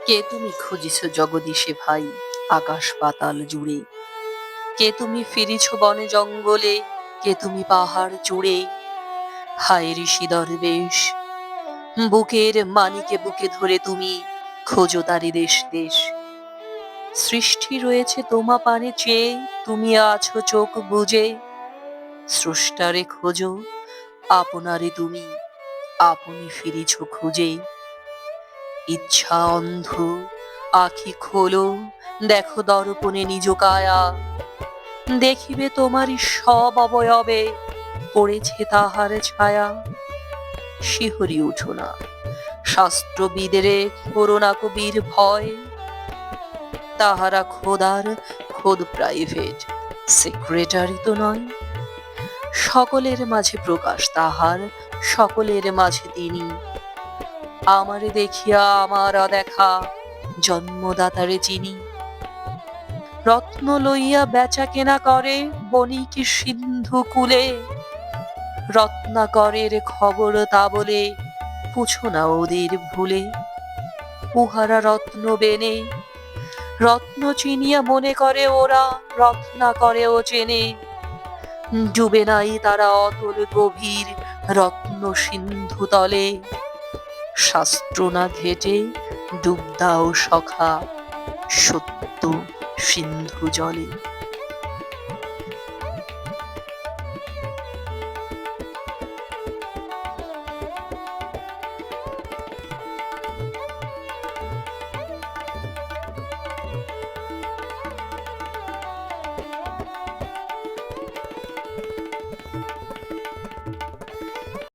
কে তুমি খুঁজিছ জগদীশে ভাই, আকাশ পাতাল জুড়ে? কে তুমি ফিরিছ বনে জঙ্গলে? কে তুমি পাহাড় চূড়ে? হায় ঋষি দরবেশ, বুকের মানিকে বুকে ধরে তুমি খোঁজো তারি দেশ দেশ। সৃষ্টি রয়েছে তোমা পানে চেয়ে, তুমি আছো চোখ বুজে। স্রষ্টারে খোঁজো, আপনারে তুমি আপনি ফিরিছ খুঁজে। ইচ্ছা অন্ধ, আখি খোলো, দেখো দর্পণে নিজ কায়া। দেখিবে তোমারই সব অবয়বে পড়েছে তাহার ছায়া। শিহরি উঠো না, শাস্ত্রবিদের করোনা কবির ভয়। তাহারা খোদার খোদ প্রাইভেট সেক্রেটারি তো নয়। সকলের মাঝে প্রকাশ তাহার, সকলের মাঝে তিনি। আমারে দেখিয়া আমার দেখা, জন্মদাতারে চিনি। রত্ন লইয়া বেচা কেনা করে বণিক সিন্ধু কূলে। রত্নাকরের খবর তা বলে, পুছো না ওদের ভুলে। উহারা রত্ন বেনে, রত্ন চিনিয়া মনে করে ওরা রত্নাকরেও চেনে। ডুবে নাই তারা অতল গভীর রত্ন সিন্ধু তলে। শাস্ত্র না ঘেটে ডুব দাও সখা সত্য সিন্ধু জলে।